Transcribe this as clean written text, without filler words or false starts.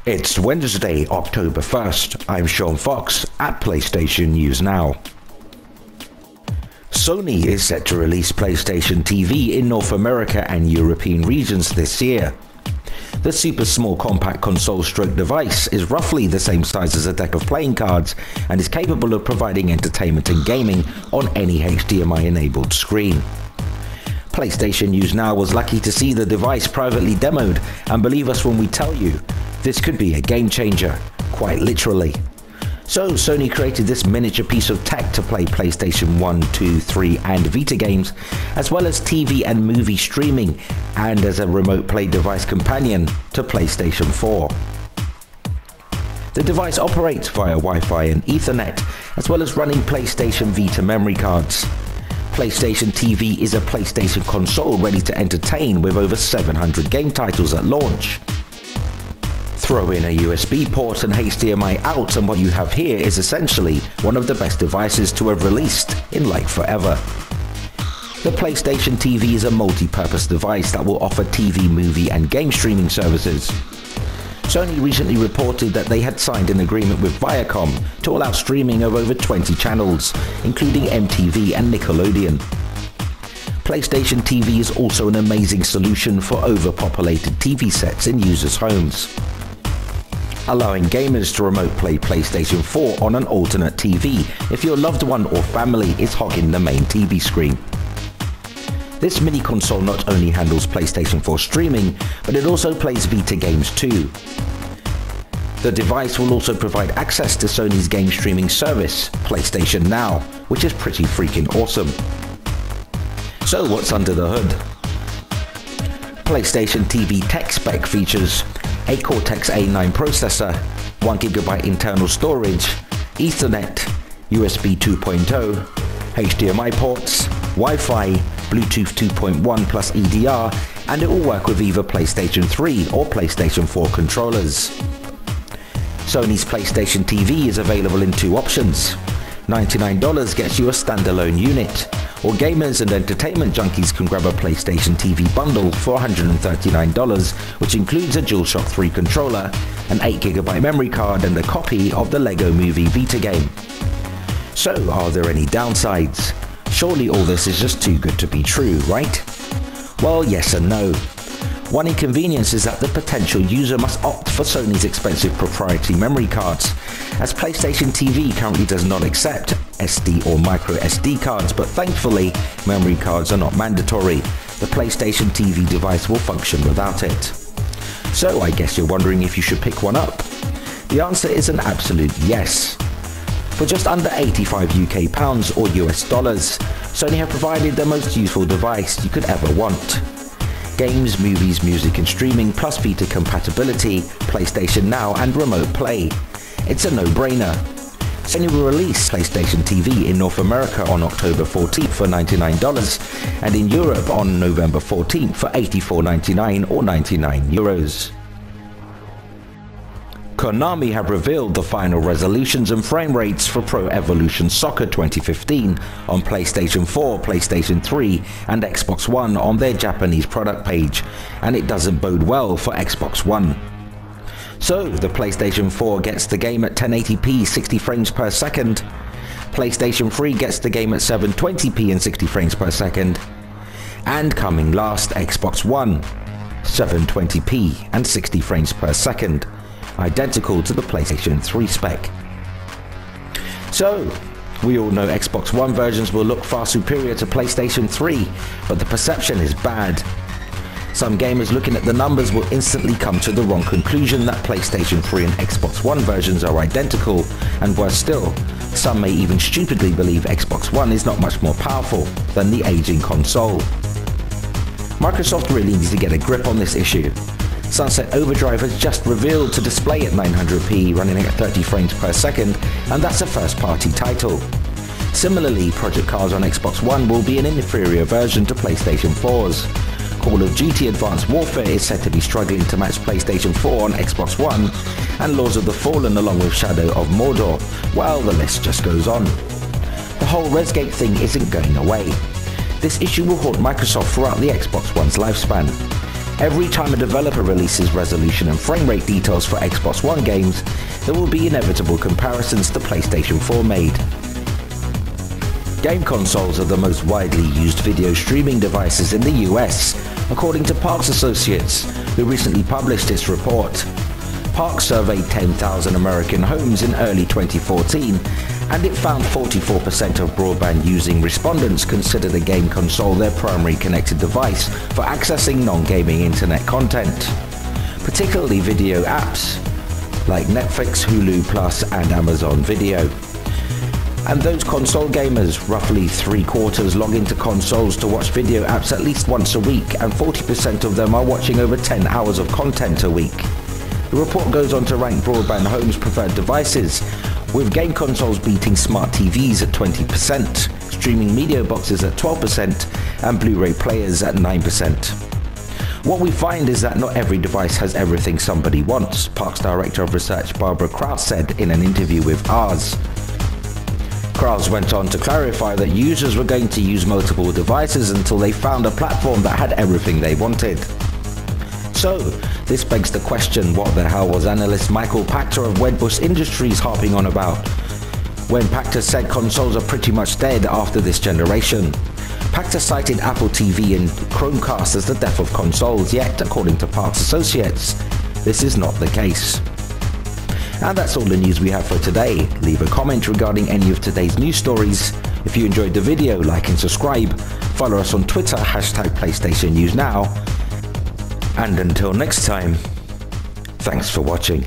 It's Wednesday, October 1st. I'm Sean Fox at PlayStation News Now. Sony is set to release PlayStation TV in North America and European regions this year. The super small compact console stroke device is roughly the same size as a deck of playing cards and is capable of providing entertainment and gaming on any HDMI-enabled screen. PlayStation News Now was lucky to see the device privately demoed, and believe us when we tell you, this could be a game changer, quite literally. So Sony created this miniature piece of tech to play PlayStation 1, 2, 3 and Vita games, as well as TV and movie streaming, and as a remote play device companion to PlayStation 4. The device operates via Wi-Fi and Ethernet, as well as running PlayStation Vita memory cards. PlayStation TV is a PlayStation console ready to entertain with over 700 game titles at launch. Throw in a USB port and HDMI out and what you have here is essentially one of the best devices to have released in like forever. The PlayStation TV is a multi-purpose device that will offer TV, movie and game streaming services. Sony recently reported that they had signed an agreement with Viacom to allow streaming of over 20 channels, including MTV and Nickelodeon. PlayStation TV is also an amazing solution for overpopulated TV sets in users' homes, allowing gamers to remote play PlayStation 4 on an alternate TV if your loved one or family is hogging the main TV screen. This mini console not only handles PlayStation 4 streaming, but it also plays Vita games too. The device will also provide access to Sony's game streaming service, PlayStation Now, which is pretty freaking awesome. So what's under the hood? PlayStation TV tech spec features a Cortex-A9 processor, 1GB internal storage, Ethernet, USB 2.0, HDMI ports, Wi-Fi, Bluetooth 2.1 plus EDR, and it will work with either PlayStation 3 or PlayStation 4 controllers. Sony's PlayStation TV is available in two options. $99 gets you a standalone unit, or gamers and entertainment junkies can grab a PlayStation TV bundle for $139, which includes a DualShock 3 controller, an 8GB memory card and a copy of the LEGO Movie Vita game. So, are there any downsides? Surely all this is just too good to be true, right? Well, yes and no. One inconvenience is that the potential user must opt for Sony's expensive proprietary memory cards, as PlayStation TV currently does not accept SD or micro SD cards, but thankfully memory cards are not mandatory. The PlayStation TV device will function without it. So I guess you're wondering if you should pick one up. The answer is an absolute yes. For just under 85 UK pounds or US dollars, Sony have provided the most useful device you could ever want. Games, movies, music and streaming, plus Vita compatibility, PlayStation Now and remote play. It's a no-brainer. Sony will release PlayStation TV in North America on October 14th for $99 and in Europe on November 14th for $84.99 or €99. Konami have revealed the final resolutions and frame rates for Pro Evolution Soccer 2015 on PlayStation 4, PlayStation 3 and Xbox One on their Japanese product page, and it doesn't bode well for Xbox One. So the PlayStation 4 gets the game at 1080p 60 frames per second, PlayStation 3 gets the game at 720p and 60 frames per second, and coming last, Xbox One, 720p and 60 frames per second. Identical to the PlayStation 3 spec. So, we all know Xbox One versions will look far superior to PlayStation 3, but the perception is bad. Some gamers looking at the numbers will instantly come to the wrong conclusion that PlayStation 3 and Xbox One versions are identical, and worse still, some may even stupidly believe Xbox One is not much more powerful than the aging console. Microsoft really needs to get a grip on this issue. Sunset Overdrive has just revealed to display at 900p running at 30 frames per second, and that's a first-party title. Similarly, Project Cars on Xbox One will be an inferior version to PlayStation 4's. Call of Duty Advanced Warfare is said to be struggling to match PlayStation 4 on Xbox One, and Lords of the Fallen along with Shadow of Mordor, well, the list just goes on. The whole ResGate thing isn't going away. This issue will haunt Microsoft throughout the Xbox One's lifespan. Every time a developer releases resolution and frame rate details for Xbox One games, there will be inevitable comparisons the PlayStation 4 made. Game consoles are the most widely used video streaming devices in the US, according to Parks Associates, who recently published its report. Parks surveyed 10,000 American homes in early 2014, and it found 44% of broadband-using respondents considered a game console their primary connected device for accessing non-gaming internet content, particularly video apps like Netflix, Hulu Plus, and Amazon Video. And those console gamers, roughly 3/4 log into consoles to watch video apps at least once a week, and 40% of them are watching over 10 hours of content a week. The report goes on to rank broadband homes' preferred devices, with game consoles beating smart TVs at 20%, streaming media boxes at 12%, and Blu-ray players at 9%. What we find is that not every device has everything somebody wants, Parks Director of Research Barbara Kraus said in an interview with Ours. Kraus went on to clarify that users were going to use multiple devices until they found a platform that had everything they wanted. So, this begs the question, what the hell was analyst Michael Pachter of Wedbush Industries harping on about, when Pachter said consoles are pretty much dead after this generation? Pachter cited Apple TV and Chromecast as the death of consoles, yet, according to Parks Associates, this is not the case. And that's all the news we have for today. Leave a comment regarding any of today's news stories. If you enjoyed the video, like and subscribe. Follow us on Twitter, #PlayStation News Now. And until next time, thanks for watching.